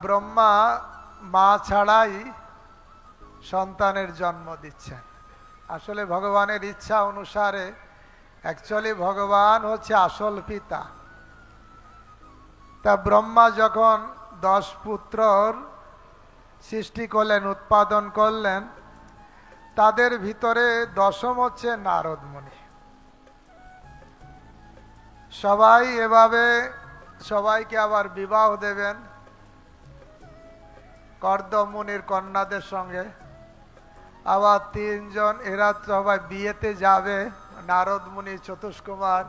ব্রহ্মা মা ছাড়াই সন্তানের জন্ম দিচ্ছেন। আসলে ভগবানের ইচ্ছা অনুসারে অ্যাকচুয়ালি ভগবান হচ্ছে আসল পিতা। তা ব্রহ্মা যখন 10 পুত্রর সৃষ্টি করলেন, উৎপাদন করলেন, তাদের ভিতরে দশম হচ্ছে নারদ মুনি। সবাই এভাবে সবাইকে আবার বিবাহ দেবেন কর্দম মুনির কন্যাদের সঙ্গে। আবার 3 জন এরা সবাই বিয়েতে যাবে, নারদ মুনি চতুষ্কুমার,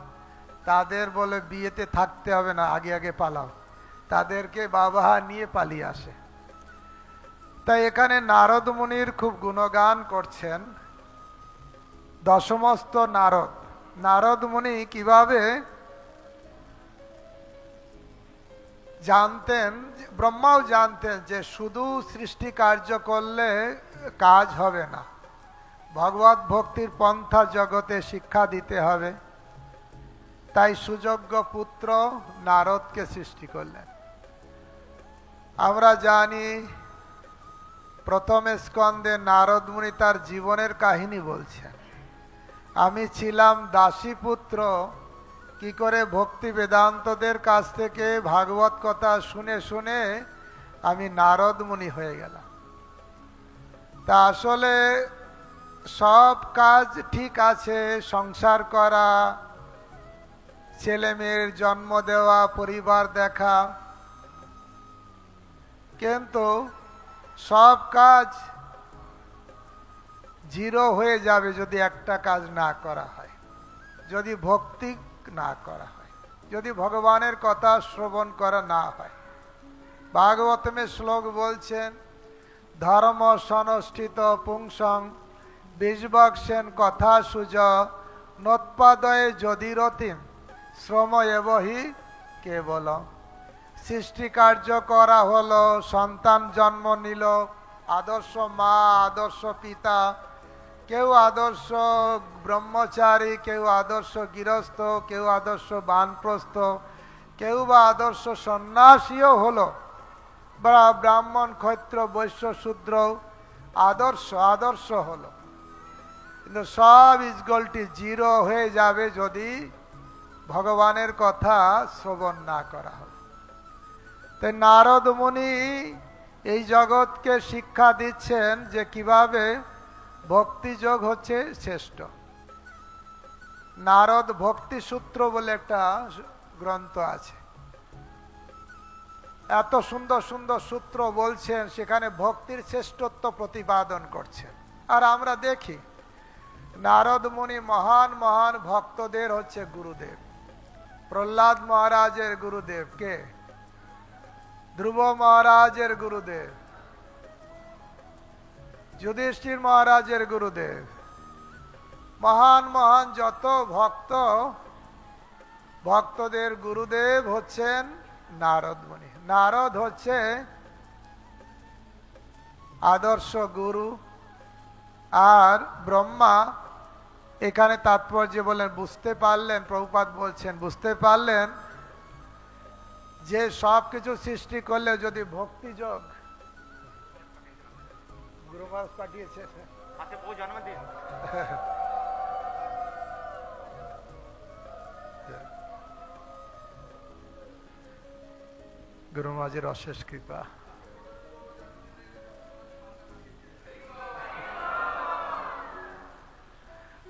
তাদের বলে বিয়েতে থাকতে হবে না, আগে আগে পালাও, তাদেরকে বাবা নিয়ে পালিয়ে আসে। তাই এখানে নারদ মুনির খুব গুণগান করছেন দশমস্ত নারদ। নারদ মুনি কিভাবে জানতেন, ব্রহ্মাও জানতেন যে শুধু সৃষ্টি কার্য করলে কাজ হবে না, ভগবত ভক্তির পন্থা জগতে শিক্ষা দিতে হবে। তাই সুযোগ্য পুত্র নারদকে সৃষ্টি করলেন। আমরা জানি প্রথম স্কন্ধে নারদ মুনি তার জীবনের কাহিনী বলছেন। আমি ছিলাম দাসী পুত্র, কি করে ভক্তি বেদান্তদের কাছ থেকে ভাগবত কথা শুনে শুনে আমি নারদ মুনি হয়ে গেলাম। তা আসলে সব কাজ ঠিক আছে, সংসার করা, ছেলে মেয়ের জন্ম দেওয়া, পরিবার দেখা, কিন্তু সব কাজ জিরো হয়ে যাবে যদি একটা কাজ না করা হয়, যদি ভক্তি না করা হয়, যদি ভগবানের কথা শ্রবণ করা না হয়। ভাগবতমে শ্লোক বলছেন, ধর্ম সনষ্ঠিত পুংসং বীজবক্সেন কথা সুজ নোৎপাদয়ে যদি রতিম শ্রম এবহি কেবল। সৃষ্টি কার্য করা হলো, সন্তান জন্ম নিল, আদর্শ মা, আদর্শ পিতা, কেউ আদর্শ ব্রহ্মচারী, কেউ আদর্শ গৃহস্থ, কেউ আদর্শ বানপ্রস্থ, কেউ বা আদর্শ সন্ন্যাসীও হলো, বা ব্রাহ্মণ ক্ষত্র বৈশ্য শূদ্র আদর্শ আদর্শ হলো, কিন্তু সব ইজগলটি জিরো হয়ে যাবে যদি ভগবানের কথা শ্রবণ না করা হবে। তাই নারদ মুনি এই জগৎকে শিক্ষা দিচ্ছেন যে কিভাবে ভক্তিযোগ হচ্ছে শ্রেষ্ঠ। নারদ ভক্তি সূত্র বলে একটা গ্রন্থ আছে, এত সুন্দর সুন্দর সূত্র বলছেন, সেখানে ভক্তির শ্রেষ্ঠত্ব প্রতিপাদন করছেন। আর আমরা দেখি নারদ মুনি মহান মহান ভক্তদের হচ্ছে গুরুদেব। প্রহ্লাদ মহারাজের গুরুদেব কে? ধ্রুব মহারাজের গুরুদেব, যুধিষ্ঠির মহারাজের গুরুদেব, মহান মহান যত ভক্তদের গুরুদেব হচ্ছেন নারদ মুনি। নারদ হচ্ছে আদর্শ গুরু। আর ব্রহ্মা এখানে তাৎপর্য বলেন, বুঝতে পারলেন, প্রভুপাদ বলছেন, বুঝতে পারলেন যে সব কিছু সৃষ্টি করলে যদি ভক্তিযোগ, গুরু মহারাজ পাঠিয়েছে, গুরু মহারাজের অশেষ কৃপা।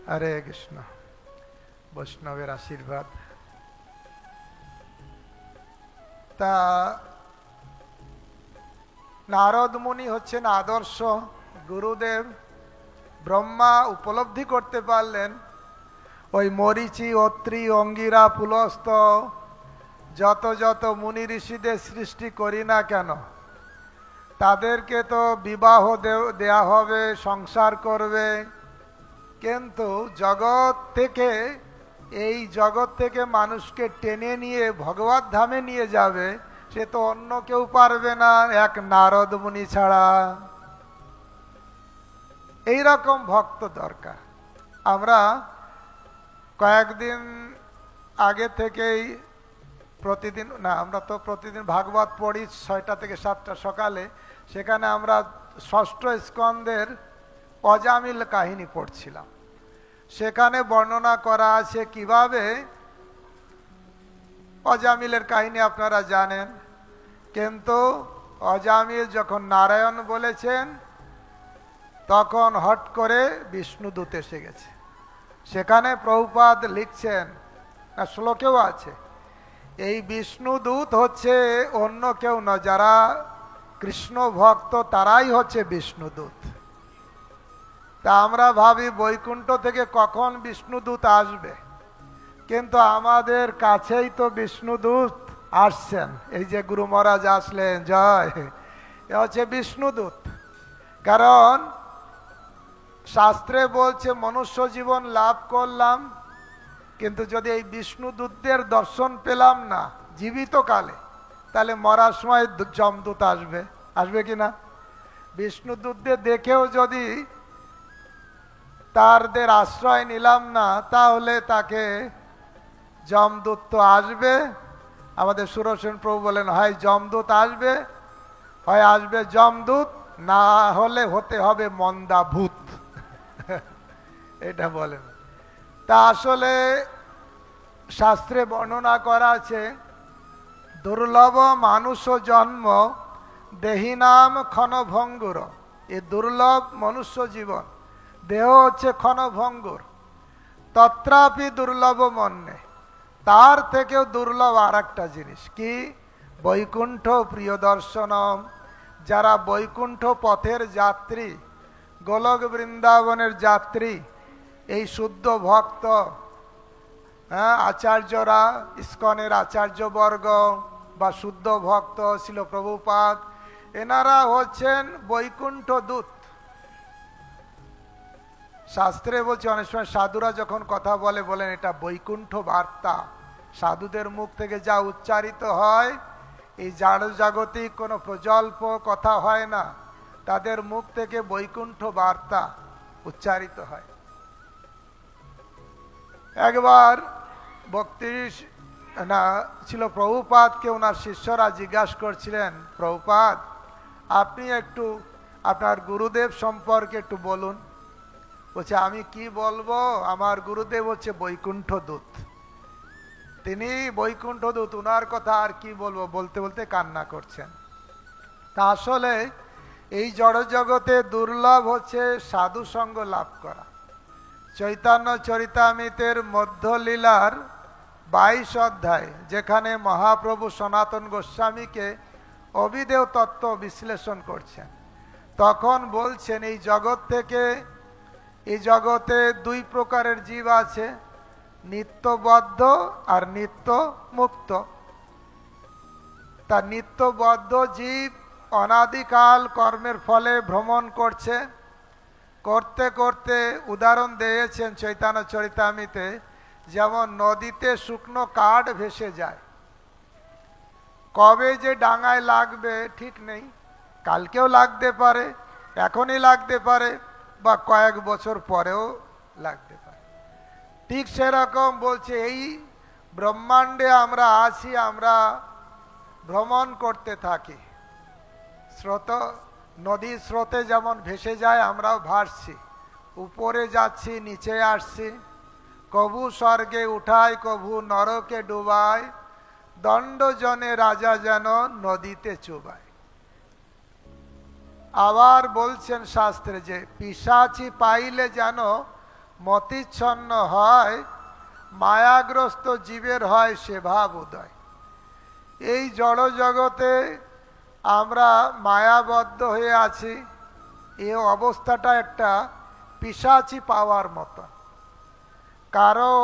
হরে কৃষ্ণ, বৈষ্ণবের আশীর্বাদ। তা নারদ মুনি হচ্ছেন আদর্শ গুরুদেব। ব্রহ্মা উপলব্ধি করতে পারলেন ওই মরীচি, অত্রি, অঙ্গিরা, পুলস্ত যত যত মুনি ঋষিদের সৃষ্টি করি না কেন, তাদেরকে তো বিবাহ দেয়া হবে, সংসার করবে, কিন্তু এই জগৎ থেকে মানুষকে টেনে নিয়ে ভগবত ধামে নিয়ে যাবে, সে তো অন্য কেউ পারবে না, এক নারদ মুনি ছাড়া। এইরকম ভক্ত দরকার। আমরা কয়েকদিন আগে থেকেই প্রতিদিন না, আমরা তো প্রতিদিন ভাগবত পড়ি 6টা থেকে 7টা সকালে। সেখানে আমরা 6ষ্ঠ স্কন্ধের অজামিল কাহিনী পড়ছিলাম। সেখানে বর্ণনা করা আছে কিভাবে অজামিলের কাহিনী আপনারা জানেন, কিন্তু অজামিল যখন নারায়ণ বলেছেন তখন হট করে বিষ্ণুদূত এসে গেছে। সেখানে প্রভুপাদ লিখছেন, না শ্লোকেও আছে, এই বিষ্ণুদূত হচ্ছে অন্য কেউ না, যারা কৃষ্ণ ভক্ত তারাই হচ্ছে বিষ্ণুদূত। তা আমরা ভাবি বৈকুণ্ঠ থেকে কখন বিষ্ণুদূত আসবে, কিন্তু আমাদের কাছেই তো বিষ্ণুদূত আসছেন। এই যে গুরু মহারাজ আসলেন, জয়, এ হচ্ছে বিষ্ণুদূত। কারণ শাস্ত্রে বলছে মনুষ্য জীবন লাভ করলাম, কিন্তু যদি এই বিষ্ণুদূতদের দর্শন পেলাম না জীবিত কালে, তাহলে মরার সময় যমদূত আসবে, আসবে কিনা? বিষ্ণুদূতদের দেখেও যদি তাদের আশ্রয় নিলাম না, তাহলে তাকে যমদূত তো আসবে। আমাদের সুরসেন প্রভু বলেন, হয় যমদূত আসবে, হয় আসবে যমদূত, না হলে হতে হবে মন্দা ভূত। এটা বলেন। তা আসলে শাস্ত্রে বর্ণনা করা আছে, দুর্লভ মানুষ জন্ম দেহিনাম ক্ষণভঙ্গুর। এই দুর্লভ মনুষ্য জীবন, দেহ হচ্ছে ক্ষণভঙ্গুর। তত্রাপি দুর্লভ মন্যে, তার থেকেও দুর্লভ আর একটা জিনিস কি? বৈকুণ্ঠ প্রিয় দর্শনম। যারা বৈকুণ্ঠ পথের যাত্রী, গোলক বৃন্দাবনের যাত্রী, এই শুদ্ধ ভক্ত, আচার্যরা, ইস্কনের আচার্যবর্গ বা শুদ্ধ ভক্ত ছিল প্রভুপাদ, এনারা হচ্ছেন বৈকুণ্ঠ দূত। শাস্ত্রে বলছে, অনেক সময় সাধুরা যখন কথা বলে, বলেন এটা বৈকুণ্ঠ বার্তা। সাধুদের মুখ থেকে যা উচ্চারিত হয়, এই জাড় জাগতিক কোনো প্রজল্প কথা হয় না, তাদের মুখ থেকে বৈকুণ্ঠ বার্তা উচ্চারিত হয়। একবার ভক্তি না ছিল প্রভুপাদকে, ওনার শিষ্যরা জিজ্ঞাসা করছিলেন, প্রভুপাদ আপনি একটু আপনার গুরুদেব সম্পর্কে একটু বলুন। বলছে, আমি কি বলবো, আমার গুরুদেব হচ্ছে বৈকুণ্ঠ দূত, তিনি বৈকুণ্ঠ দূত, ওনার কথা আর কি বলবো, বলতে বলতে কান্না করছেন। তা আসলে এই জড়জগতে দুর্লভ হচ্ছে সাধু সঙ্গ লাভ করা। চৈতন্য চরিতামৃতের মধ্যলীলার 22 অধ্যায়, যেখানে মহাপ্রভু সনাতন গোস্বামীকে অবিদেয় তত্ত্ব বিশ্লেষণ করছেন, তখন বলছেন এই জগৎ থেকে, এই জগতে 2 প্রকারের জীব আছে, নিত্যবদ্ধ আর নিত্য মুক্ত। তা নিত্যবদ্ধ জীব অনাদিকাল কর্মের ফলে ভ্রমণ করছে, করতে করতে উদাহরণ দিয়েছেন চৈতন্য চরিতামৃতে, যেমন নদীতে শুকনো কাঠ ভেসে যায়, কবে যে ডাঙায় লাগবে ঠিক নেই, কালকেও লাগতে পারে, এখনই লাগতে পারে, বা কয়েক বছর পরেও লাগতে পারে। ঠিক সেরকম বলছে এই ব্রহ্মাণ্ডে আমরা আছি, আমরা ভ্রমণ করতে থাকি, স্রোত নদীর স্রোতে যেমন ভেসে যায়, আমরাও ভাসছি, উপরে যাচ্ছি, নিচে আসছি, কভু স্বর্গে উঠায়, কভু নরকে ডুবায়, দণ্ডজনে রাজা যেন নদীতে চুবায়। আবার বলছেন শাস্ত্রে যে পিশাচি পাইলে যেন মতিচ্ছন্ন হয়, মায়াগ্রস্ত জীবের হয় সে ভাব উদয়। এই জড় জগতে আমরা মায়াবদ্ধ হয়ে আছি, এই অবস্থাটা একটা পিশাচি পাওয়ার মতো। কারো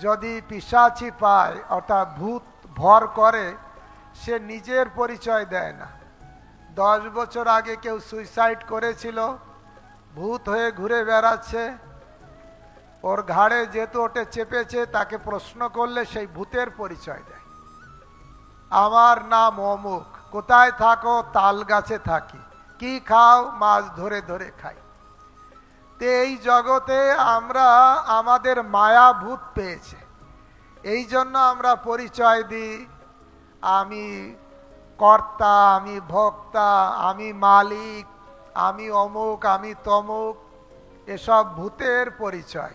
যদি পিশাচি পায়, অর্থাৎ ভূত ভর করে, সে নিজের পরিচয় দেয় না। 10 বছর আগে কেউ সুইসাইড করেছিল, ভূত হয়ে ঘুরে বেড়াচ্ছে, ওর ঘাড়ে যেহেতু ওটে চেপেছে, তাকে প্রশ্ন করলে সেই ভূতের পরিচয় দেয়, আমার নাম অমুক, কোথায় থাকো, তাল গাছে থাকি, কি খাও, মাছ ধরে ধরে খাই। তো এই জগতে আমরা আমাদের মায়া ভূত পেয়েছে, এই জন্য আমরা পরিচয় দিই, আমি কর্তা, আমি ভোক্তা, আমি মালিক, আমি অমুক, আমি তমুক। এসব ভূতের পরিচয়।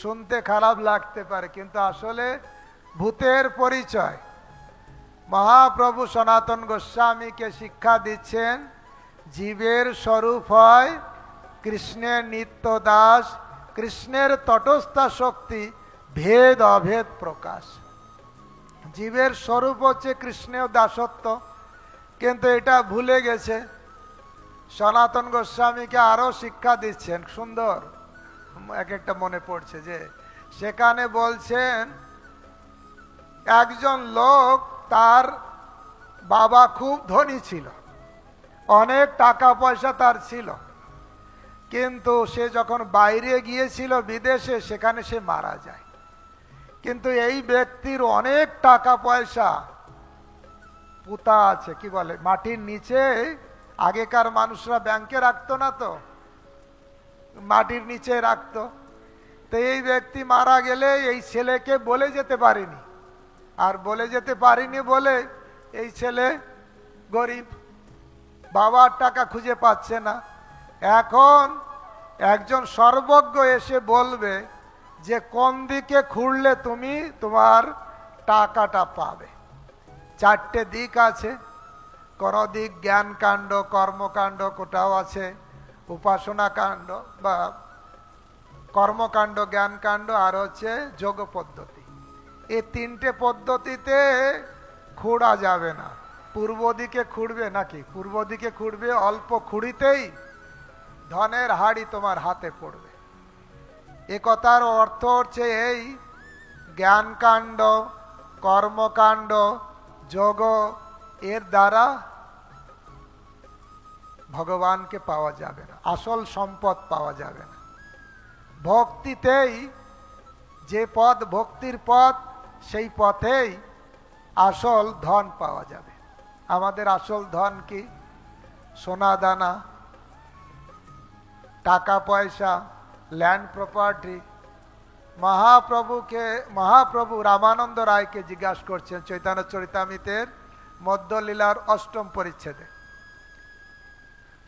শুনতে খারাপ লাগতে পারে, কিন্তু আসলে ভূতের পরিচয়। মহাপ্রভু সনাতন গোস্বামীকে শিক্ষা দিচ্ছেন, জীবের স্বরূপ হয় কৃষ্ণের নিত্য দাস, কৃষ্ণের তটস্থা শক্তি, ভেদ অভেদ প্রকাশ। জীবের স্বরূপ হচ্ছে কৃষ্ণের দাসত্ব, কিন্তু এটা ভুলে গেছে। সনাতন গোস্বামীকে আরো শিক্ষা দিচ্ছেন, সুন্দর এক একটা মনে পড়ছে যে সেখানে বলছেন, একজন লোক, তার বাবা খুব ধনী ছিল, অনেক টাকা পয়সা তার ছিল, কিন্তু সে যখন বাইরে গিয়েছিল বিদেশে, সেখানে সে মারা যায়। কিন্তু এই ব্যক্তির অনেক টাকা পয়সা পুঁতা আছে, কি বলে, মাটির নিচে। আগেকার মানুষরা ব্যাংকে রাখতো না, তো মাটির নিচে রাখতো। তো এই ব্যক্তি মারা গেলে এই ছেলেকে বলে যেতে পারেনি, আর বলে যেতে পারিনি বলে এই ছেলে গরিব, বাবার টাকা খুঁজে পাচ্ছে না। এখন একজন সর্বজ্ঞ এসে বলবে যে কোন দিকে খুঁড়লে তুমি তোমার টাকাটা পাবে। চারটে দিক আছে, কোন দিক জ্ঞান কাণ্ড, কর্মকাণ্ড, কোটাও আছে উপাসনা কাণ্ড বা কর্মকাণ্ড, জ্ঞান কাণ্ড, আর হচ্ছে যোগ পদ্ধতি। এই তিনটে পদ্ধতিতে খুঁড়া যাবে না। পূর্ব দিকে খুঁড়বে নাকি? পূর্ব দিকে খুঁড়বে, অল্প খুঁড়িতেই ধনের হাড়ি তোমার হাতে পড়বে। এ কথার অর্থ হচ্ছে এই জ্ঞান কাণ্ড, কর্মকাণ্ড, যোগ, এর দ্বারা ভগবানকে পাওয়া যাবে না, আসল সম্পদ পাওয়া যাবে না। ভক্তিতেই যে পথ, ভক্তির পথ, সেই পথেই আসল ধন পাওয়া যাবে। আমাদের আসল ধন কি? সোনা দানা, টাকা পয়সা, ল্যান্ড প্রপার্টি। মহাপ্রভু রামানন্দ রায়কে জিজ্ঞাসা করছেন চৈতন্য চরিতামৃতের মধ্যলীলার ৮ম পরিচ্ছেদে,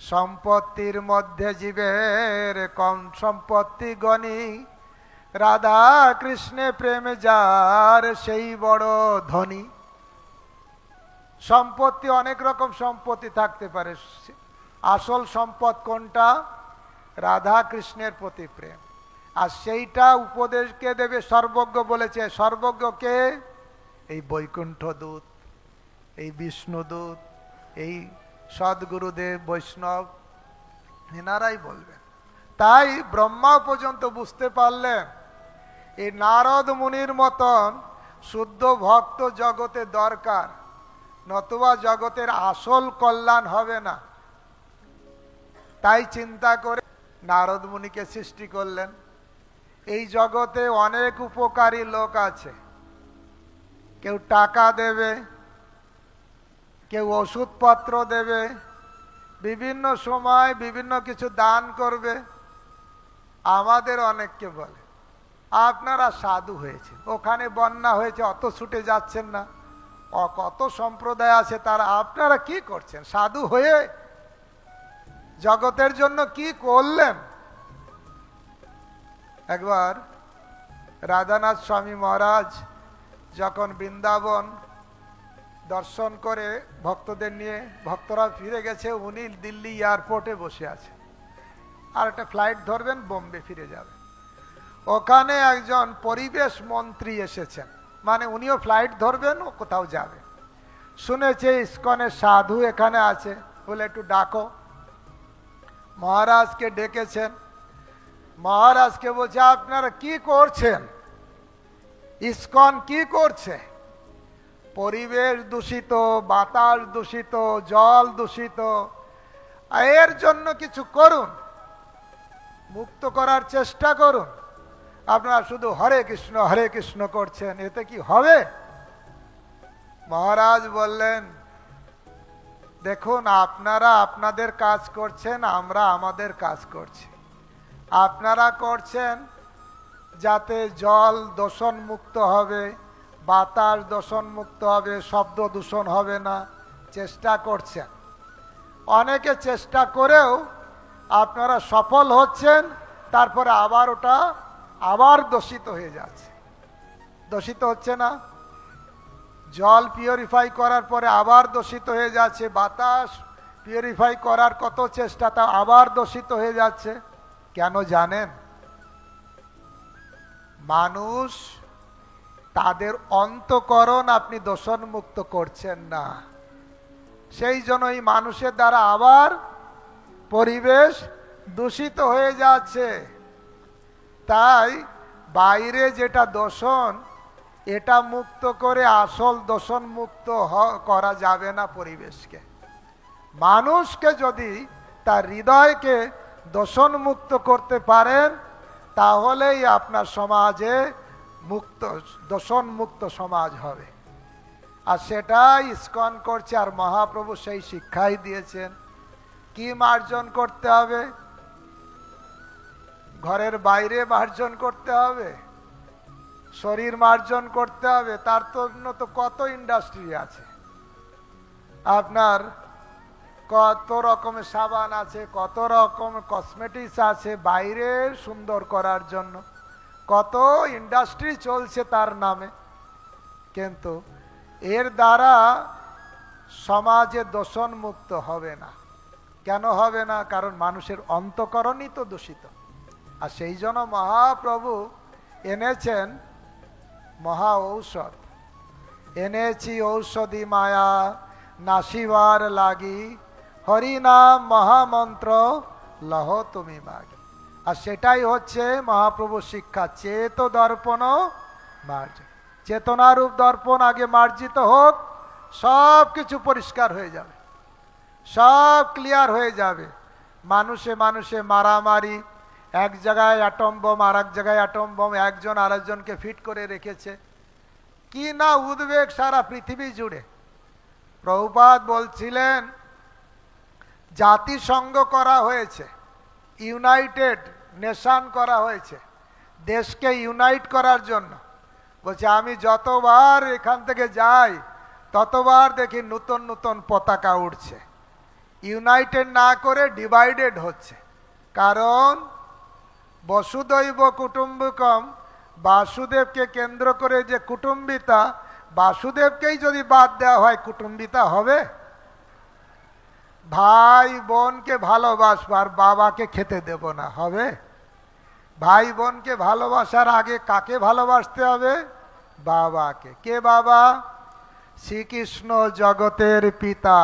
সম্পত্তির মধ্যে জীবের কম সম্পত্তি গণি, রাধা কৃষ্ণে প্রেমে যার সেই বড় ধনী। সম্পত্তি, অনেক রকম সম্পত্তি থাকতে পারে, আসল সম্পদ কোনটা? রাধা কৃষ্ণের প্রতি প্রেম। আর সেইটা উপদেশকে দেবে সর্বজ্ঞ বলেছে। সর্বজ্ঞকে এই বৈকুণ্ঠ দূত, এই বিষ্ণুদূত, এই সদ্গুরুদেব, বৈষ্ণব, এনারাই বলবেন। তাই ব্রহ্মা পর্যন্ত বুঝতে পারলেন এই নারদ মুনির মতন শুদ্ধ ভক্ত জগতে দরকার, নতুবা জগতের আসল কল্যাণ হবে না। তাই চিন্তা করে নারদ মুনিকে সৃষ্টি করলেন। এই জগতে অনেক উপকারী লোক আছে, কেউ টাকা দেবে, কেউ ওষুধপত্র দেবে, বিভিন্ন সময় বিভিন্ন কিছু দান করবে। আমাদের অনেককে বলে, আপনারা সাধু হয়েছেন, ওখানে বন্যা হয়েছে, অত ছুটে যাচ্ছেন না, কত সম্প্রদায় আছে, তারা আপনারা কি করছেন সাধু হয়ে? জগতের জন্য কি করলেন? একবার রাধানাথ স্বামী মহারাজ যখন বৃন্দাবন দর্শন করে ভক্তদের নিয়ে, ভক্তরা ফিরে গেছে, উনি দিল্লি এয়ারপোর্টে বসে আছে, আর একটা ফ্লাইট ধরবেন, বোম্বে ফিরে যাবেন। ওখানে একজন পরিবেশ মন্ত্রী এসেছেন, মানে উনিও ফ্লাইট ধরবেন, ও কোথাও যাবে। শুনেছে ইস্কনের সাধু এখানে আছে, বলে একটু ডাকো। মহারাজকে ডেকেছেন। মহারাজকে বলছে, আপনারা কি করছেন? ইস্কন কি করছে? পরিবেশ দূষিত, বাতাস দূষিত, জল দূষিত, এর জন্য কিছু করুন, মুক্ত করার চেষ্টা করুন। আপনারা শুধু হরে কৃষ্ণ করছেন, এতে কি হবে? মহারাজ বললেন, দেখুন, আপনারা আপনাদের কাজ করছেন, আমরা আমাদের কাজ করছি। আপনারা করছেন যাতে জল দূষণ মুক্ত হবে, বাতাস দূষণ মুক্ত হবে, শব্দ দূষণ হবে না, চেষ্টা করছেন। অনেকে চেষ্টা করেও আপনারা সফল হচ্ছেন, তারপরে আবার ওটা আবার দূষিত হয়ে যাচ্ছে। দূষিত হচ্ছে না? জল পিউরিফাই করার পরে আবার দূষিত হয়ে যাচ্ছে, বাতাস পিউরিফাই করার কত চেষ্টা, তা আবার দূষিত হয়ে যাচ্ছে। কেন জানেন? মানুষ তাদের অন্তঃকরণ আপনি দূষণ মুক্ত করছেন না, সেই জন্যই মানুষের দ্বারা আবার পরিবেশ দূষিত হয়ে যাচ্ছে। তাই বাইরে যেটা দূষণ, এটা মুক্ত করে আসল দূষণ মুক্ত করা যাবে না পরিবেশকে। মানুষকে যদি তার হৃদয়কে দূষণ মুক্ত করতে পারেন, তাহলেই আপনার সমাজে মুক্ত দূষণ মুক্ত সমাজ হবে। আর সেটাই ইসকন করছে, আর মহাপ্রভু সেই শিক্ষাই দিয়েছেন। কি মার্জন করতে হবে? ঘরের বাইরে মার্জন করতে হবে, শরীর মার্জন করতে হবে। তার জন্য তো কত ইন্ডাস্ট্রি আছে, আপনার কত রকমের সাবান আছে, কত রকম কসমেটিক্স আছে বাইরে সুন্দর করার জন্য, কত ইন্ডাস্ট্রি চলছে তার নামে। কিন্তু এর দ্বারা সমাজে দূষণ মুক্ত হবে না। কেন হবে না? কারণ মানুষের অন্তঃকরণই তো দূষিত। আর সেই জন্য মহাপ্রভু এনেছেন মহা ঔষধ। এনেছি ঔষধি মায়া নাশিবার লাগি, হরিনাম মহামন্ত্র লহ তুমি মাগি। আর সেটাই হচ্ছে মহাপ্রভুর শিক্ষা, চেত দর্পণ মার্জন। চেতনারূপ দর্পণ আগে মার্জিত হোক, সব কিছু পরিষ্কার হয়ে যাবে, সব ক্লিয়ার হয়ে যাবে। মানুষে মানুষে মারামারি, এক জায়গায় অ্যাটম বোম আর এক জায়গায় অ্যাটম বোম, একজন আরেকজনকে ফিট করে রেখেছে। কি না উদ্বেগ সারা পৃথিবী জুড়ে। প্রভুপাদ বলছিলেন জাতিসংঘ করা হয়েছে, ইউনাইটেড নেশন করা হয়েছে দেশকে ইউনাইট করার জন্য। বলছে আমি যতবার এখান থেকে যাই ততবার দেখি নতুন নতুন পতাকা উঠছে। ইউনাইটেড না করে ডিভাইডেড হচ্ছে। কারণ বসুদৈব কুটুম্বকম, বাসুদেবকে কেন্দ্র করে যে কুটুম্বিতা, বাসুদেবকেই যদি বাদ দেওয়া হয় কুটুম্বিতা হবে? ভাই বোনকে ভালোবাসবো আর বাবাকে খেতে দেব না, হবে? ভাই বোনকে ভালোবাসার আগে কাকে ভালোবাসতে হবে? বাবাকে। কে বাবা? শ্রীকৃষ্ণ জগতের পিতা।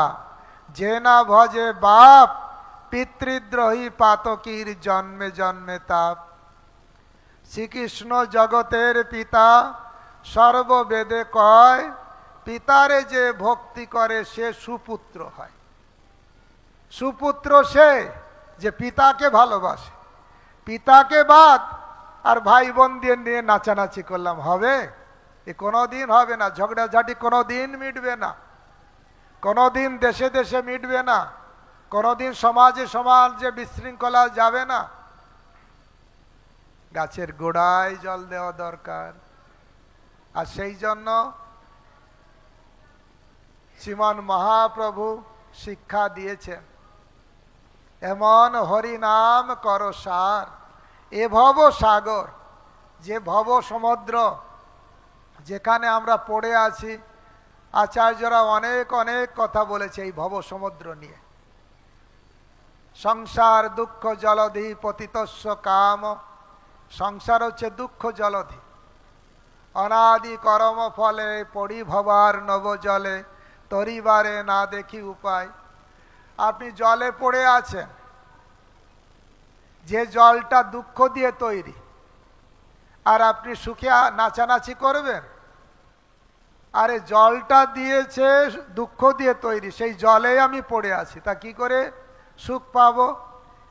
যে না ভজে বাপ, পিতৃদ্রোহী পাতকীর জন্মে জন্মে তাপ। শ্রীকৃষ্ণ জগতের পিতা, সর্ববেদে কয় পিতারে যে ভক্তি করে সে সুপুত্র হয়। সুপুত্র সে যে পিতাকে ভালোবাসে। পিতাকে বাদ আর ভাই বোন দিয়ে নিয়ে নাচানাচি করলাম, হবে? এ কোনোদিন হবে না। ঝগড়াঝাটি কোনোদিন মিটবে না, কোনোদিন দেশে দেশে মিটবে না, কোনোদিন সমাজে সমাজে বিশৃঙ্খলা যাবে না। গাছের গোড়ায় জল দেওয়া দরকার। আর সেই জন্য শ্রীমান মহাপ্রভু শিক্ষা দিয়েছেন, এমন হরিনাম কর সার। এ ভব সাগর, যে ভব সমুদ্র যেখানে আমরা পড়ে আছি, আচার্যরা অনেক অনেক কথা বলেছে এই ভব সমুদ্র নিয়ে। সংসার দুঃখ জলধি পতিতস্য কাম। সংসার হচ্ছে দুঃখ জলধি। অনাদি কর্ম ফলে পড়ি ভবার নব জলে, তরিবারে না দেখি উপায়। আপনি জলে পড়ে আছেন, যে জলটা দুঃখ দিয়ে তৈরি, আর আপনি সুখে নাচানাচি করবেন? আরে জলটা দিয়েছে দুঃখ দিয়ে তৈরি, সেই জলে আমি পড়ে আছি, তা কি করে সুখ পাবো?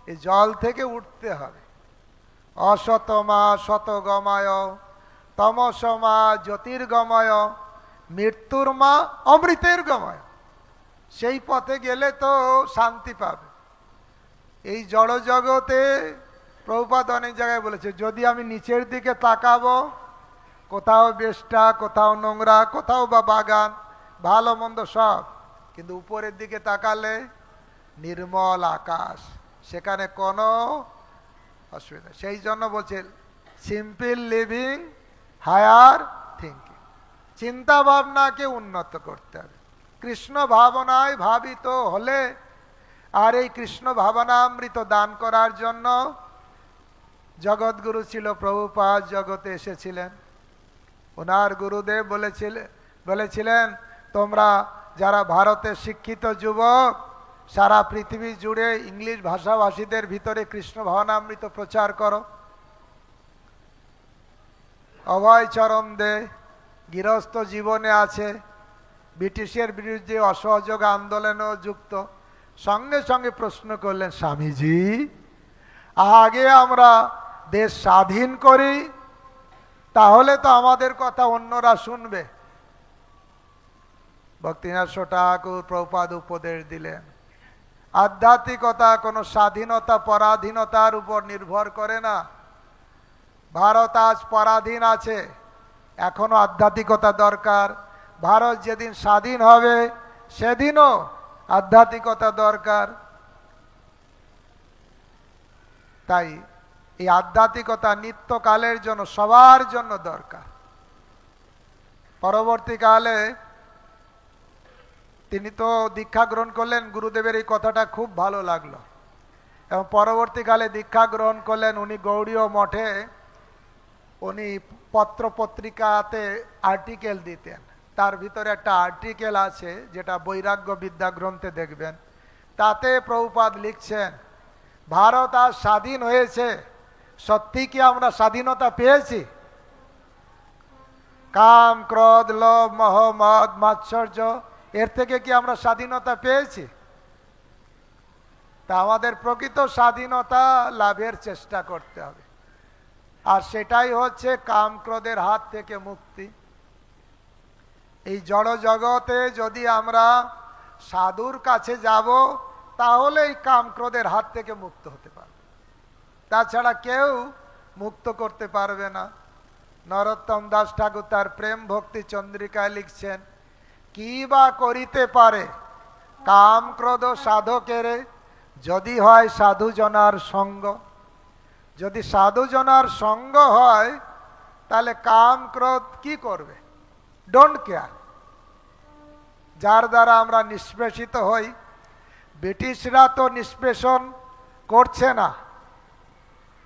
এই জল থেকে উঠতে হবে। অসতমা শতগময়, তমসমা জ্যোতির্গময়, মৃত্যুর মা অমৃতের গময়। সেই পথে গেলে তো শান্তি পাবে। এই জড় জগতে প্রভুপাদ অনেক জায়গায় বলেছে, যদি আমি নিচের দিকে তাকাবো কোথাও বেষ্টা, কোথাও নোংরা, কোথাও বা বাগান, ভালো মন্দ সব, কিন্তু উপরের দিকে তাকালে নির্মল আকাশ, সেখানে কোনো অসুবিধা। সেই জন্য বলছে সিম্পল লিভিং, হায়ার থিঙ্কিং, চিন্তা ভাবনাকে উন্নত করতে হবে, কৃষ্ণ ভাবনায় ভাবিত হলে। আর এই কৃষ্ণ ভাবনামৃত দান করার জন্য জগৎগুরু ছিল প্রভুপাদ, জগতে এসেছিলেন। ওনার গুরুদেব বলেছিলেন তোমরা যারা ভারতের শিক্ষিত যুবক, সারা পৃথিবী জুড়ে ইংলিশ ভাষাভাষীদের ভিতরে কৃষ্ণ ভাবনামৃত প্রচার করো। অভয় চরণ দে গৃহস্থ জীবনে আছে, ব্রিটিশের বিরুদ্ধে অসহযোগ আন্দোলনেও যুক্ত। সঙ্গে সঙ্গে প্রশ্ন করলেন, স্বামীজি আগে আমরা দেশ স্বাধীন করি, তাহলে তো আমাদের কথা অন্যরা শুনবে। ভক্তিনাথ ঠাকুর প্রভুপাদ উপদেশ দিলেন, আধ্যাত্মিকতা কোনো স্বাধীনতা পরাধীনতার উপর নির্ভর করে না। ভারত আজ পরাধীন আছে, এখনো আধ্যাত্মিকতা দরকার। ভারত যেদিন স্বাধীন হবে সেদিনও আধ্যাত্মিকতা দরকার। তাই এই আধ্যাত্মিকতা নিত্যকালের জন্য, সবার জন্য দরকার। পরবর্তীকালে তিনি তো দীক্ষা গ্রহণ করলেন, গুরুদেবের এই কথাটা খুব ভালো লাগলো, এবং পরবর্তীকালে দীক্ষা গ্রহণ করলেন। উনি গৌড়ীয় মঠে উনি পত্র পত্রিকাতে আর্টিকেল দিতেন। তার ভিতরে একটা আর্টিকেল আছে যেটা বৈরাগ্য বিদ্যা গ্রন্থে দেখবেন। তাতে প্রভুপাদ লিখছেন, ভারত আজ স্বাধীন হয়েছে, সত্যি কি আমরা স্বাধীনতা পেয়েছি? কাম, ক্রোধ, লোভ, মোহ, মদ, মাৎসর্য, এর থেকে কি আমরা স্বাধীনতা পেয়েছি? তা আমাদের প্রকৃত স্বাধীনতা লাভের চেষ্টা করতে হবে, আর সেটাই হচ্ছে কাম ক্রোধের হাত থেকে মুক্তি। এই জড় জগতে যদি আমরা সাধুর কাছে যাব, তাহলে এই কাম ক্রোধের হাত থেকে মুক্ত হতে পারবে, তাছাড়া কেউ মুক্ত করতে পারবে না। নরোত্তম দাস ঠাকুর তার প্রেম ভক্তি চন্দ্রিকায় লিখছেন, কি বা করিতে পারে কাম ক্রোধ সাধকের, যদি হয় সাধুজনার সঙ্গ। যদি সাধুজনার সঙ্গ হয় তাহলে কাম ক্রোধ কি করবে? Don't care. যার দ্বারা আমরা নিষ্পেষিত হই। ব্রিটিশরা তো নিষ্পেষণ করছে না,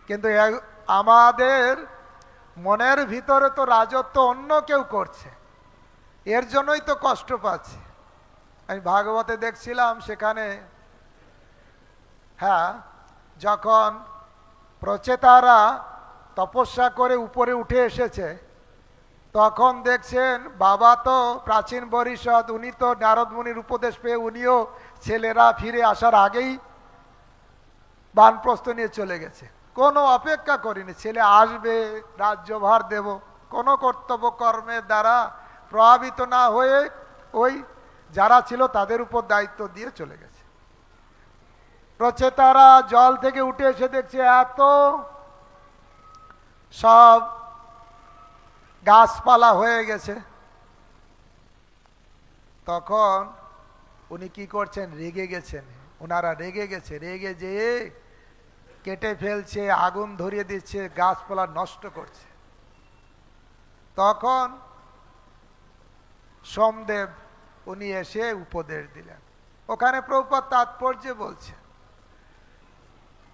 কিন্তু আমাদের মনের ভিতরে তো রাজত্ব অন্য কেউ করছে, এর জন্যই তো কষ্ট পাচ্ছি। আমি ভাগবতে দেখছিলাম, সেখানে হ্যাঁ, যখন প্রচেতারা তপস্যা করে উপরে উঠে এসেছে, তখন দেখছেন বাবা তো প্রাচীন পরিষদ, উনি তো নারদ মুনির উপদেশ পেয়ে উনিও ছেলেরা ফিরে আসার আগেই বানপ্রস্থ নিয়ে চলে গেছে। কোনো অপেক্ষা করিনি, ছেলে আসবে রাজ্যভার দেব, কোনো কর্তব্য কর্মের দ্বারা প্রভাবিত না হয়ে ওই যারা ছিল তাদের উপর দায়িত্ব দিয়ে চলে গেছে। প্রচেতারা জল থেকে উঠে এসে দেখছে এত সব গাছপালা হয়ে গেছে। তখন উনি কি করছেন? রেগে গেছেন। ওনারা রেগে গেছে, রেগে যেয়ে কেটে ফেলছে, আগুন ধরিয়ে দিচ্ছে, গাছপালা নষ্ট করছে। তখন সোমদেব উনি এসে উপদেশ দিলেন। ওখানে প্রভুপাদ তাৎপর্য বলছে,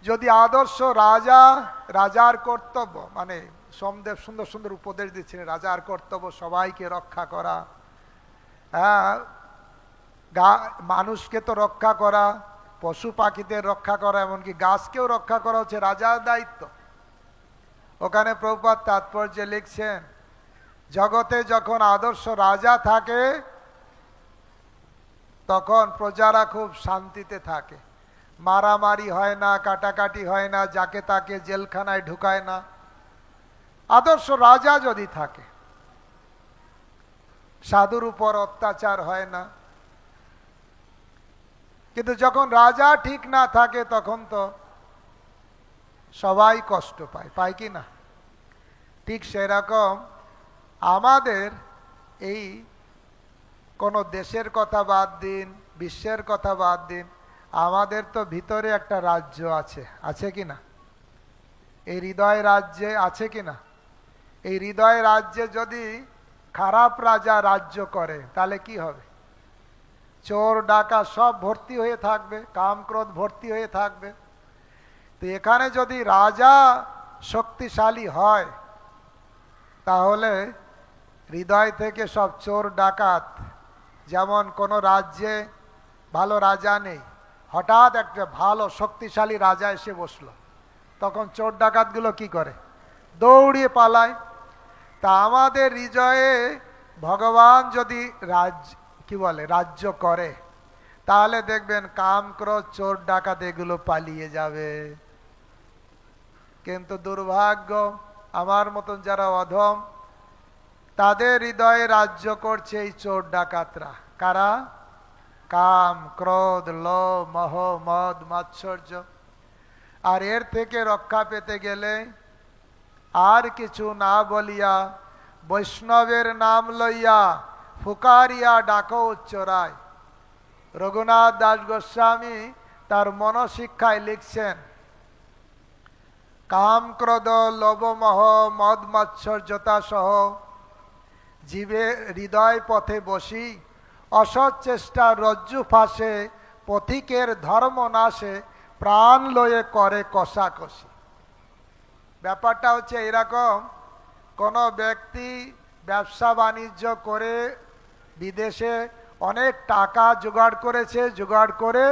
যদি আদর্শ রাজার কর্তব্য, মানে সোমদেব সুন্দর সুন্দর উপদেশ দিচ্ছেন, রাজার কর্তব্য সবাইকে রক্ষা করা, হ্যাঁ, মানুষকে তো রক্ষা করা, পশু পাখিদের রক্ষা করা, এমনকি গাছকেও রক্ষা করা হচ্ছে রাজার দায়িত্ব। ওখানে প্রভুপাদ তাৎপর্য লিখছেন, জগতে যখন আদর্শ রাজা থাকে তখন প্রজারা খুব শান্তিতে থাকে, মারামারি হয় না, কাটাকাটি হয় না, যাকে তাকে জেলখানায় ঢুকায় না। আদর্শ রাজা যদি থাকে, সাধুর উপর অত্যাচার হয় না। কিন্তু যখন রাজা ঠিক না থাকে তখন তো সবাই কষ্ট পায়, পায় কি না? ঠিক সেরকম আমাদের এই কোনো দেশের কথা বাদ দিন, বিশ্বের কথা বাদ দিন, আমাদের তো ভিতরে একটা রাজ্য আছে, আছে কি না? এই হৃদয় রাজ্যে আছে কি না? এই হৃদয় রাজ্যে যদি খারাপ রাজা রাজ্য করে তাহলে কি হবে? চোর ডাকা সব ভর্তি হয়ে থাকবে, কাম ক্রোধ ভর্তি হয়ে থাকবে। তো এখানে যদি রাজা শক্তিশালী হয় তাহলে হৃদয় থেকে সব চোর ডাকাত, যেমন কোনো রাজ্যে ভালো রাজা নেই, হঠাৎ একটা ভালো শক্তিশালী রাজা এসে বসলো, তখন চোর ডাকাতগুলো কি করে? দৌড়িয়ে পালায়। তা আমাদের হৃদয়ে ভগবান যদি রাজ্য করে তাহলে দেখবেন কাম ক্রোধ চোর ডাকাত এগুলো পালিয়ে যাবে। কিন্তু দুর্ভাগ্য, আমার মতন যারা অধম, তাদের হৃদয়ে রাজ্য করছে এই চোর ডাকাতরা। কারা? কাম ক্রোধ লোভ মোহ মদ মাৎসর্য। আর এর থেকে রক্ষা পেতে গেলে আর কিছু না বলিয়া বৈষ্ণবের নাম লইয়া ফুকারিয়া ডাকো উচ্চরায়। রঘুনাথ দাস গোস্বামী তার মনশিক্ষায় লিখছেন, কাম ক্রোধ লোভ মোহ মদ মাৎসর্যতা সহ জীবে হৃদয় পথে বসি, অসৎ চেষ্টা রজ্জু ফাঁসে, পথিকের ধর্ম নাশে, প্রাণ লয়ে করে কষাকষি। ব্যাপারটা হচ্ছে এরকম, কোনো ব্যক্তি ব্যবসা বাণিজ্য করে বিদেশে অনেক টাকা জোগাড় করেছে, জোগাড় করে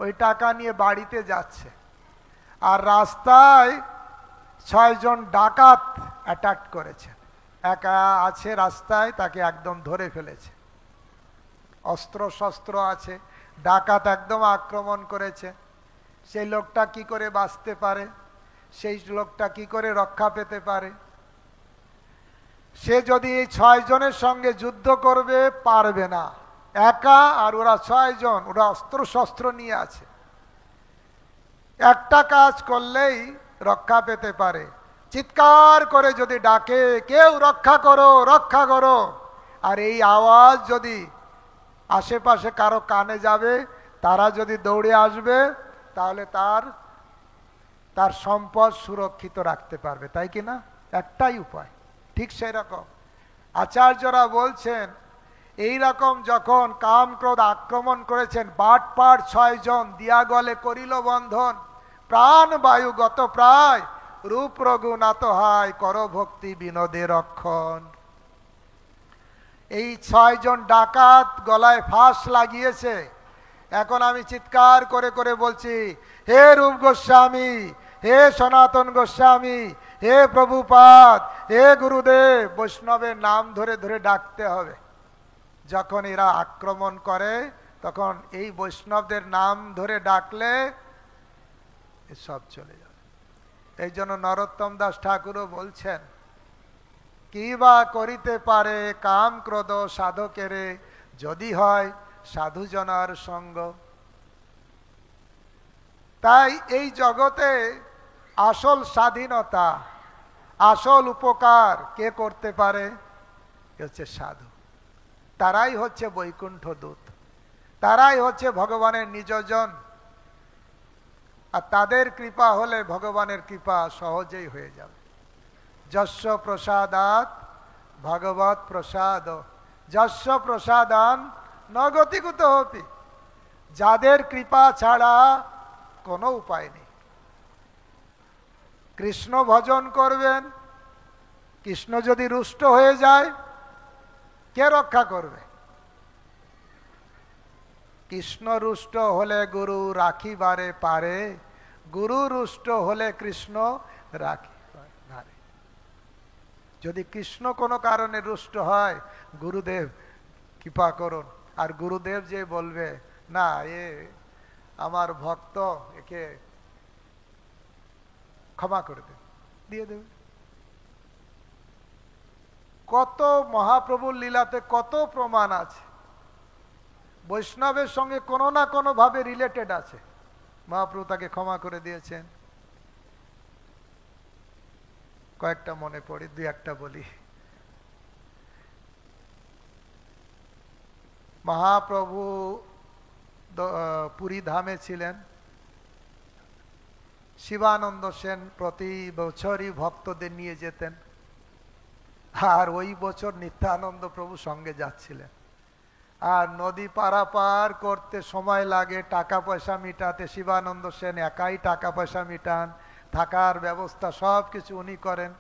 ওই টাকা নিয়ে বাড়িতে যাচ্ছে, আর রাস্তায় 6 জন ডাকাত অ্যাটাক করেছে। একা আছে রাস্তায়, তাকে একদম ধরে ফেলেছে, অস্ত্র শস্ত্র আছে, ডাকাত একদম আক্রমণ করেছে। সেই লোকটা কি করে বাঁচতে পারে? সেই লোকটা কি করে রক্ষা পেতে পারে? সে যদি এই 6 জনের সঙ্গে যুদ্ধ করবে, পারবে না, একা, আর ওরা 6 জন, ওরা অস্ত্র শস্ত্র নিয়ে আছে। একটা কাজ করলেই রক্ষা পেতে পারে, চিৎকার করে যদি ডাকে, কেউ রক্ষা করো রক্ষা করো, আর এই আওয়াজ যদি আশেপাশে কারো কানে যাবে, তারা যদি দৌড়ে আসবে, তাহলে তার সম্পদ সুরক্ষিত রাখতে পারবে, তাই কি না? একটাই উপায়। ঠিক সেই রকম আচার্যরা বলছেন, এই রকম যখন কাম ক্রোধ আক্রমণ করেছেন, বাটপাট 6 জন দিয়া গলে করিল বন্ধন, প্রাণ বায়ু গত প্রায়, রূপ রঘুনাথ হায়, কর ভক্তি বিনোদে রক্ষণ। এই 6 জন ডাকাত গলায় ফাঁস লাগিয়েছে। এখন আমি চিৎকার করে করে বলছি, হে রূপ গোস্বামী, হে সনাতন গোস্বামী, হে প্রভুপাদ, হে গুরুদেব, বৈষ্ণবের নাম ধরে ধরে ডাকতে হবে। যখন এরা আক্রমণ করে তখন এই বৈষ্ণবদের নাম ধরে ডাকলে সব চলে যাবে। এই জন্য নরোত্তম দাস ঠাকুরও বলছেন, কি বা করিতে পারে কাম ক্রোধ সাধকেরে, যদি হয় সাধুজনার সঙ্গ। তাই এই জগতে আসল স্বাধীনতা, আসল উপকার কে করতে পারে? হচ্ছে সাধু। তারাই হচ্ছে বৈকুণ্ঠ দূত, তারাই হচ্ছে ভগবানের নিজজন। আর তাদের কৃপা হলে ভগবানের কৃপা সহজেই হয়ে যাবে। যস্য প্রসাদাৎ ভগবৎ প্রসাদ, যস্য প্রসাদান ন গতিকুত হপি। যাদের কৃপা ছাড়া কোনো উপায় নেই। কৃষ্ণ ভজন করবেন, কৃষ্ণ যদি রুষ্ট হয়ে যায়, কে রক্ষা করবে? কৃষ্ণ রুষ্ট হলে গুরু রাখিবারে পারে, গুরু রুষ্ট হলে কৃষ্ণ রাখি পারে। যদি কৃষ্ণ কোনো কারণে রুষ্ট হয়, গুরুদেব কৃপা করুন, আর গুরুদেব যে বলবে, না এ আমার ভক্ত, একে ক্ষমা করে দেবে, দিয়ে দেবে। কত মহাপ্রভুর লীলাতে কত প্রমাণ আছে, বৈষ্ণবের সঙ্গে কোনো না কোনো ভাবে রিলেটেড আছে। মহাপ্রভু তাকে ক্ষমা করে দিয়েছেন। কয়েকটা মনে পড়ে, 2-1টা বলি। মহাপ্রভু পুরী ধামে ছিলেন। শিবানন্দ সেন প্রতি বছরই ভক্তদের নিয়ে যেতেন, আর ওই বছর নিত্যানন্দ প্রভু সঙ্গে যাচ্ছিলেন। আর নদী পারাপার করতে সময় লাগে, টাকা পয়সা মিটাতে শিবানন্দ সেন একাই টাকা পয়সা মিটান, থাকার ব্যবস্থা সব কিছু উনি করেন।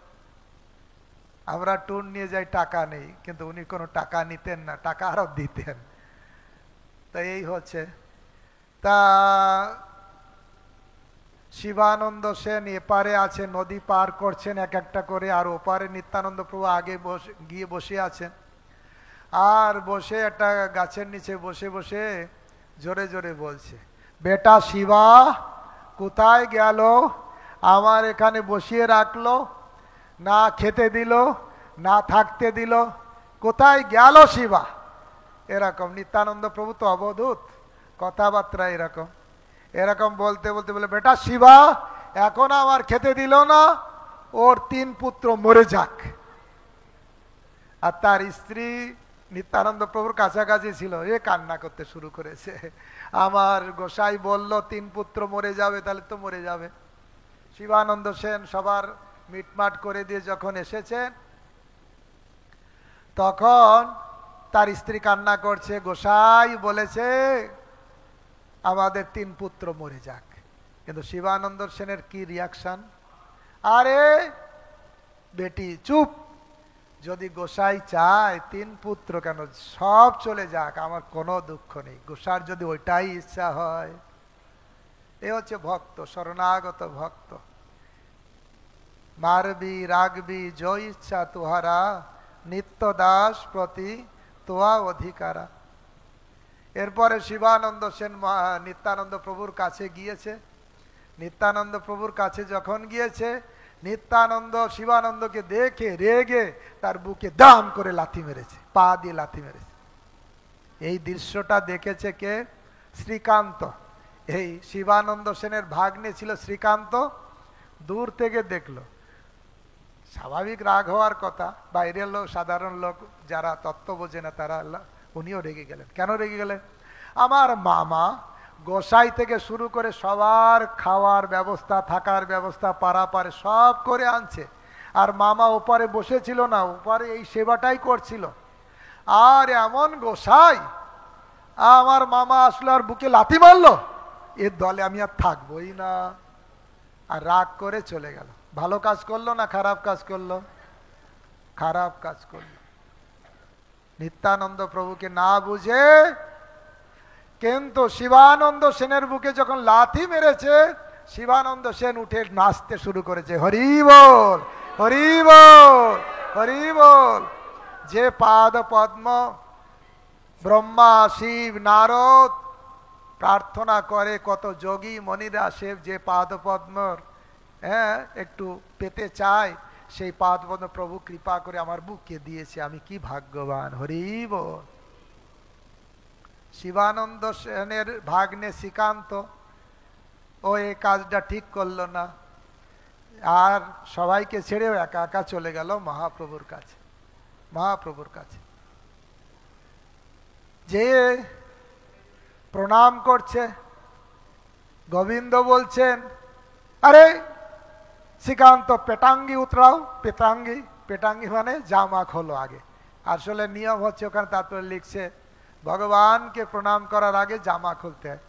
আমরা ট্যুর নিয়ে যাই, টাকা নেই, কিন্তু উনি কোনো টাকা নিতেন না, টাকা আরো দিতেন। তা এই হচ্ছে। তা শিবানন্দ সেন এপারে আছে, নদী পার করছেন এক একটা করে, আর ওপারে নিত্যানন্দ প্রভু আগে গিয়ে বসে আছেন। আর বসে একটা গাছের নিচে বসে বসে জোরে জোরে বলছে, বেটা শিবা কোথায় গেল? আমার এখানে বসিয়ে রাখলো, না খেতে দিল, না থাকতে দিল, কোথায় গেল শিবা? এরকম নিত্যানন্দ প্রভু তো অবধূত, কথাবার্তা এরকম এরকম বলতে বলতে বলে, বেটা শিবা এখন আমার খেতে দিল না, ওর 3 পুত্র মরে যাক। আর তার স্ত্রী নিত্যানন্দ প্রভুর কাছাকাছি ছিল, এ কান্না করতে শুরু করেছে, আমার গোসাই বলল 3 পুত্র মরে যাবে, তাহলে তো মরে যাবে। শিবানন্দ সেন সবার মিটমাট করে দিয়ে যখন এসেছেন, তখন তার স্ত্রী কান্না করছে, গোসাই বলেছে আমাদের 3 পুত্র মরে যাক। কিন্তু শিবানন্দ সেনের কি রিয়াকশন, আরে বেটি চুপ, যদি গোসাই চায় 3 পুত্র কেন, সব চলে যাক, আমার কোনো দুঃখ নেই, গোসার যদি ওইটাই ইচ্ছা হয়। এ হচ্ছে ভক্ত, শরণাগত ভক্ত। মারবি রাগবি জয় ইচ্ছা তুহারা, নিত্য দাস প্রতি তোয়া অধিকারা। এরপরে শিবানন্দ সেন নিত্যানন্দ প্রভুর কাছে গিয়েছে। নিত্যানন্দ প্রভুর কাছে যখন গিয়েছে, নিত্যানন্দ শিবানন্দকে দেখে রেগে তার বুকে দাম করে লাথি মেরেছে, পা দিয়ে লাথি মেরেছে। এই দৃশ্যটা দেখেছে কে? শ্রীকান্ত। এই শিবানন্দ সেনের ভাগ্নে ছিল শ্রীকান্ত, দূর থেকে দেখলো। স্বাভাবিক রাগ হওয়ার কথা, বাইরের লোক, সাধারণ লোক যারা তত্ত্ব বোঝে না তারা, উনিও রেগে গেলেন। কেন রেগে গেলেন? আমার মামা গোসাই থেকে শুরু করে সবার খাওয়ার ব্যবস্থা, থাকার ব্যবস্থা পারাপারে সব করে আনছে, আর মামা ওপারে বসেছিল না, ওপারে এই সেবাটাই করছিল। আর এমন গোসাই, আমার মামা আসলো আর বুকে লাথি মারলো, এর দলে আমি আর থাকবোই না। আর রাগ করে চলে গেল। ভালো কাজ করলো না খারাপ কাজ করলো? খারাপ কাজ করলো। নিত্যানন্দ প্রভুকে না বুঝে, কিন্তু শিবানন্দ সেনের বুকে যখন লাথি মেরেছে, শিবানন্দ সেন উঠে নাচতে শুরু করেছে, হরি বল হরি বল হরি বল। যে পাদ পদ্ম ব্রহ্মা শিব নারদ প্রার্থনা করে, কত যোগী মনিরা শিব যে পাদ পদ্মর একটু পেতে চায়, সেই পাদ পদ্ম প্রভু কৃপা করে আমার বুকে দিয়েছে, আমি কি ভাগ্যবান, হরি বল। শিবানন্দ সেনের ভাগ্নে শ্রীকান্ত ও এই কাজটা ঠিক করলো না, আর সবাইকে ছেড়েও একা একা চলে গেল মহাপ্রভুর কাছে। মহাপ্রভুর কাছে যে প্রণাম করছে, গোবিন্দ বলছেন, আরে শ্রীকান্ত পেটাঙ্গি উতরাও। পেটাঙ্গি, পেটাঙ্গি মানে জামা খোলো আগে। আসলে নিয়ম হচ্ছে, ওখানে তারপরে লিখছে ভগবানকে প্রণাম করার আগে জামা খুলতে হয়।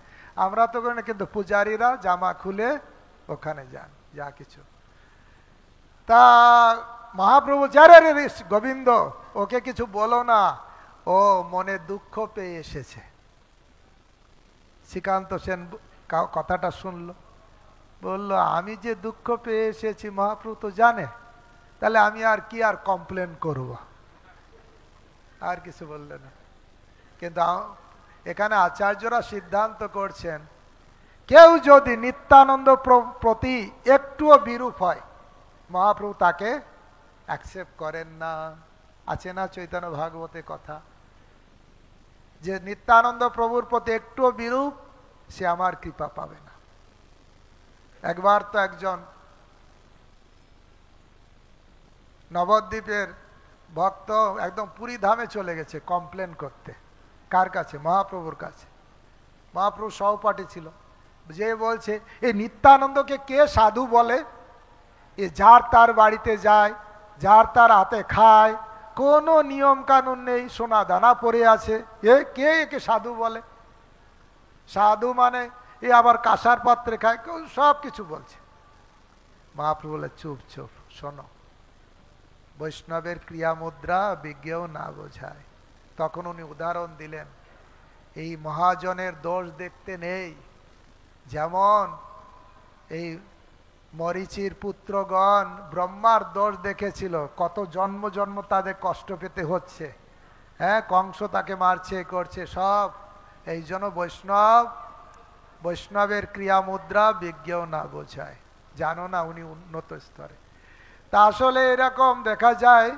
আমরা তো করি না, কিন্তু পূজারীরা জামা খুলে ওখানে যান, যা কিছু। তা মহাপ্রভু যারে রে গোবিন্দ, ওকে কিছু বলো না, ও মনে দুঃখ পেয়ে এসেছে। শ্রীকান্ত সেন কথাটা শুনলো, বলল, আমি যে দুঃখ পেয়ে এসেছি মহাপ্রভু তো জানে, তাহলে আমি আর কি আর কমপ্লেন করব? আর কিছু বললে না। কিন্তু এখানে আচার্যরা সিদ্ধান্ত করছেন, কেউ যদি নিত্যানন্দ প্রতি একটুও বিরূপ হয়, মহাপ্রভু তাকে অ্যাকসেপ্ট করেন না। আছে না চৈতন্য ভাগবতে কথা, যে নিত্যানন্দ প্রভুর প্রতি একটুও বিরূপ, সে আমার কৃপা পাবে না। একবার তো একজন নবদ্বীপের ভক্ত একদম পুরী ধামে চলে গেছে কমপ্লেন করতে, কার কাছে? মহাপ্রভুর কাছে। মহাপ্রভু সহপাঠী ছিল। যে বলছে এই নিত্যানন্দকে কে সাধু বলে? এ যার তার বাড়িতে যায়, যার তার হাতে খায়, কোনো নিয়ম কানুন নেই, সোনা দানা পড়ে আছে, এ কে একে সাধু বলে? সাধু মানে এ আবার কাঁসার পাত্রে খায়, কেউ সব কিছু বলছে। মহাপ্রভু বলে চুপ চুপ, শোনো, বৈষ্ণবের ক্রিয়া মুদ্রা বিজ্ঞেও না বোঝায়। তখন উনি উদাহরণ দিলেন, এই মহাজনের দোষ দেখতে নেই। যেমন এই মরীচির পুত্রগণ ব্রহ্মার দোষ দেখেছিল, কত জন্ম জন্ম তাদের কষ্ট পেতে হচ্ছে, হ্যাঁ, কংস তাকে মারছে, করছে সব। এই জন্য বৈষ্ণবের ক্রিয়া মুদ্রা বিজ্ঞেও না বোঝায়। জানো না উনি উন্নত স্তরে। তা আসলে এরকম দেখা যায়,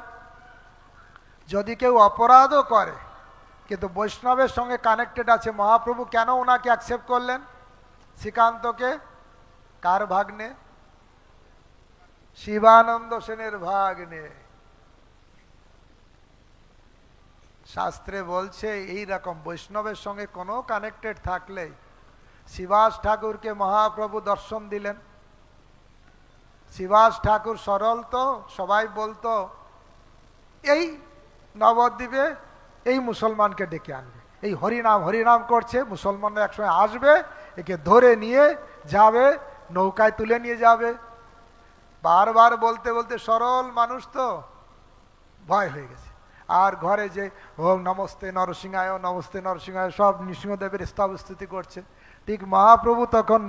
যদি কেউ অপরাধও করে কিন্তু বৈষ্ণবের সঙ্গে কানেক্টেড আছে, মহাপ্রভু কেন ওনাকে অ্যাকসেপ্ট করলেন? শ্রীকান্তকে কার ভাগ্নে? শিবানন্দ সেনের ভাগ্নে। শাস্ত্রে বলছে এই রকম বৈষ্ণবের সঙ্গে কোনো কানেক্টেড থাকলেই, শিবাস ঠাকুরকে মহাপ্রভু দর্শন দিলেন। শিবাস ঠাকুর সরল তো, সবাই বলতো এই নবদ্বীপে এই মুসলমানকে ডেকে আনবে, এই হরিনাম হরিনাম করছে, মুসলমানরা একসময় আসবে, একে ধরে নিয়ে যাবে, নৌকায় তুলে নিয়ে যাবে। বারবার বলতে বলতে সরল মানুষ তো ভয় হয়ে গেছে। আর ঘরে যে ওম নমস্তে নরসিংহায়, নমস্তে নরসিংহায় সব নৃসিংহদেবের স্তবস্তুতি করছে। ঠিক মহাপ্রভু তখন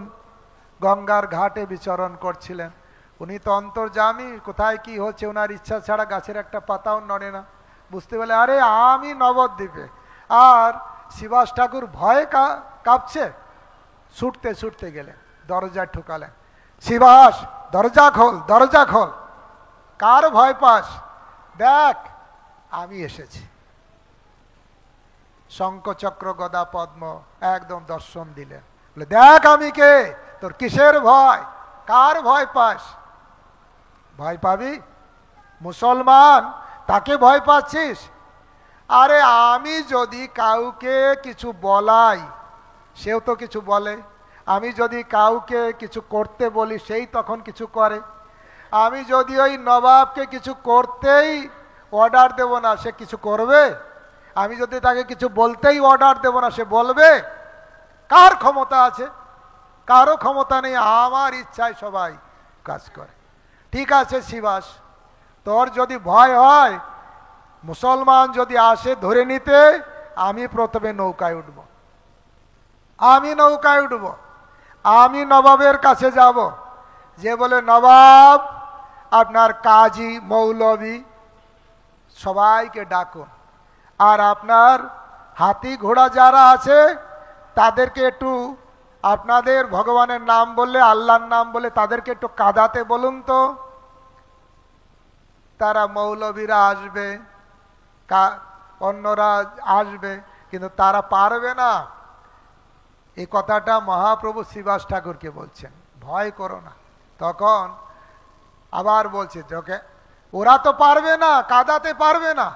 গঙ্গার ঘাটে বিচরণ করছিলেন। উনি তো অন্তর্যামী, কোথায় কি হচ্ছে ওনার ইচ্ছা ছাড়া গাছের একটা পাতাও নড়ে না। বুঝতে পারলে আরে আমি নবদ্বীপে, আর শিবাস ঠাকুর ভয়ে কাঁপছে। ছুটতে ছুটতে গেলেন, দরজায় ঠুকালেন, শিবাস দরজা খোল, দরজা খোল, কার ভয় পাস, দেখ আমি এসেছি। শঙ্খচক্র গদা পদ্ম একদম দর্শন দিলেন, বলে দেখ আমি কে, তোর কিসের ভয়, কার ভয় পাস? ভয় পাবি? মুসলমান, তাকে ভয় পাচ্ছিস? আরে আমি যদি কাউকে কিছু বলাই, সেও তো কিছু বলে। আমি যদি কাউকে কিছু করতে বলি, সেই তখন কিছু করে। আমি যদি ওই নবাবকে কিছু করতেই অর্ডার দেব না, সে কিছু করবে? আমি যদি তাকে কিছু বলতেই অর্ডার দেব না, সে বলবে? কার ক্ষমতা আছে? কারো ক্ষমতা নেই, আমার ইচ্ছায় সবাই কাজ করে। ঠিক আছে শিবাস, তোর যদি ভয় হয়, মুসলমান যদি আসে ধরে নিতে, আমি প্রথমে নৌকায় উঠব, আমি নৌকায় উঠব, আমি নবাবের কাছে যাব, যে বলে নবাব আপনার কাজী মৌলবী সবাইকে ডাকুন, আর আপনার হাতি ঘোড়া যারা আছে তাদেরকে একটু আপনাদের ভগবানের নাম বললে, আল্লাহর নাম বলে তাদেরকে একটু কাঁদাতে বলুন তো। তারা মৌলবীরা আসবে, অন্যরা আসবে, কিন্তু তারা পারবে না। এই কথাটা মহাপ্রভু শিবাস ঠাকুরকে বলছেন, ভয় করো না। তখন আবার বলছে তোকে, ওরা তো পারবে না, কাঁদাতে পারবে না।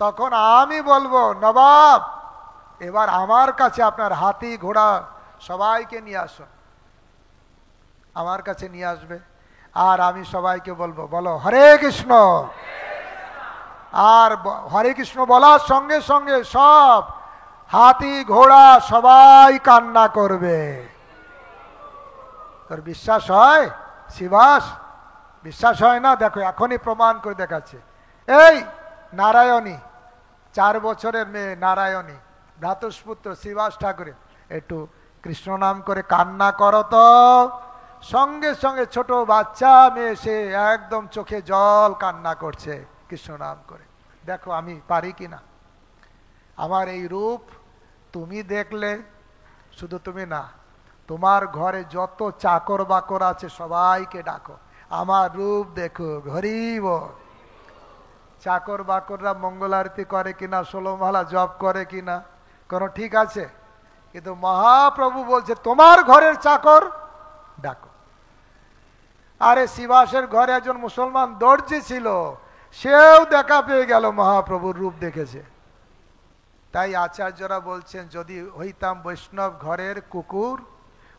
তখন আমি বলবো নবাব এবার আমার কাছে আপনার হাতি ঘোড়া সবাইকে নিয়ে আসুন, আমার কাছে নিয়ে আসবে। আর আমি সবাইকে বলবো বলো হরে কৃষ্ণ, আর হরে কৃষ্ণ বলার সঙ্গে সঙ্গে সব হাতি ঘোড়া সবাই কান্না করবে। তোর বিশ্বাস হয় শিবাস? বিশ্বাস হয় না? দেখো এখনই প্রমাণ করে দেখাচ্ছে। এই নারায়ণী, 4 বছরের মেয়ে নারায়ণী, ভ্রাতুষ্পুত্র শিবাস ঠাকুরের, একটু কৃষ্ণ নাম করে কান্না করো তো। সঙ্গে সঙ্গে ছোট বাচ্চা মেয়ে সে একদম চোখে জল কান্না করছে কৃষ্ণ নাম করে। দেখো আমি পারি কিনা। আমার এই রূপ তুমি দেখলে, শুধু তুমি না, তোমার ঘরে যত চাকর বাকর আছে সবাইকে ডাকো, আমার রূপ দেখো, হরিব। চাকর বাকররা মঙ্গল আরতি করে কিনা, 16 মালা জপ করে কিনা, কোনো ঠিক আছে? কিন্তু মহাপ্রভু বলছে তোমার ঘরের চাকর ডাকো। আরে শিবাসের ঘরে একজন মুসলমান দর্জি ছিল, সেও দেখা পেয়ে গেল, মহাপ্রভুর রূপ দেখেছে। তাই আচার্যরা বলছেন, যদি হইতাম বৈষ্ণব ঘরের কুকুর,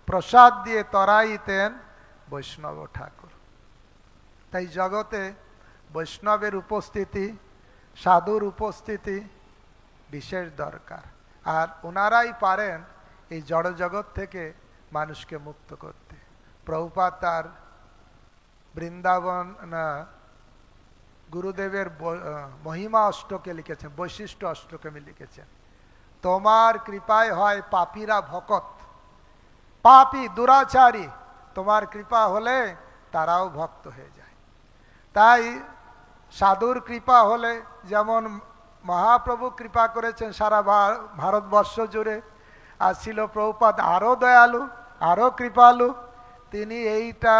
প্রসাদ দিয়ে তরাইতেন বৈষ্ণব ঠাকুর। তাই জগতে বৈষ্ণবের উপস্থিতি, সাধুর উপস্থিতি বিশেষ দরকার। আর ওনারাই পারেন এই জড় জগৎ থেকে মানুষকে মুক্ত করতে। প্রভুপাদ তার বৃন্দাবন গুরুদেবের মহিমা অষ্টকে লিখেছেন, বৈশিষ্ট্য অষ্টকে লিখেছেন, তোমার কৃপায় হয় পাপীরা ভকত। পাপী দুরাচারী তোমার কৃপা হলে তারাও ভক্ত হয়ে যায়। তাই সাধুর কৃপা হলে, যেমন মহাপ্রভু কৃপা করেছেন সারা ভারতবর্ষ জুড়ে, আর ছিল প্রভুপাদ আরও দয়ালু, আরও কৃপালু। তিনি এইটা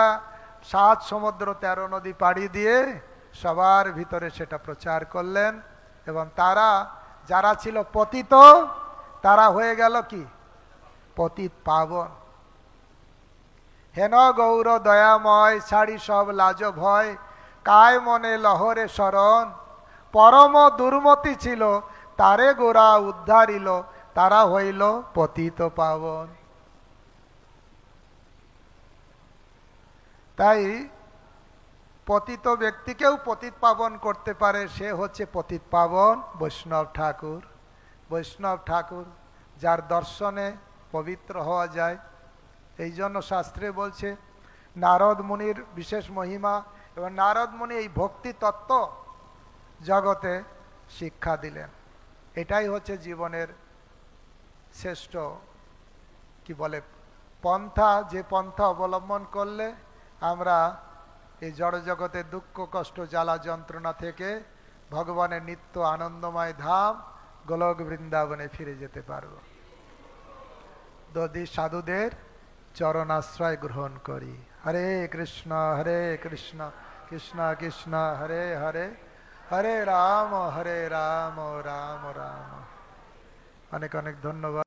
7 সমুদ্র 13 নদী পাড়ি দিয়ে সবার ভিতরে সেটা প্রচার করলেন, এবং তারা যারা ছিল পতিত, তারা হয়ে গেল কি পতিত পাবন। হেন গৌর দয়াময়, ছাড়ি সব লাজ ভয়, কায় মনে লহরে শরণ, পরম দুর্মতি ছিল, তারে গোরা উদ্ধারিল, তারা হইল পতিত পাবন। তাই পতিত ব্যক্তিকেও পতিত পাবন করতে পারে, সে হচ্ছে পতিত পাবন বৈষ্ণব ঠাকুর। বৈষ্ণব ঠাকুর যার দর্শনে পবিত্র হওয়া যায়। এই জন্য শাস্ত্রে বলছে নারদ মুনির বিশেষ মহিমা, এবং নারদ মুনি এই ভক্তি তত্ত্ব জগতে শিক্ষা দিলেন। এটাই হচ্ছে জীবনের শ্রেষ্ঠ কি বলে পন্থা, যে পন্থা অবলম্বন করলে আমরা এই জড় জগতের দুঃখ কষ্ট জ্বালা যন্ত্রণা থেকে ভগবানের নিত্য আনন্দময় ধাম গোলক বৃন্দাবনে ফিরে যেতে পারব। যদি সাধুদের চরণাশ্রয় গ্রহণ করি। হরে কৃষ্ণ কৃষ্ণ কৃষ্ণ হরে হরে, হরে রাম রাম রাম রাম। অনেক অনেক ধন্যবাদ।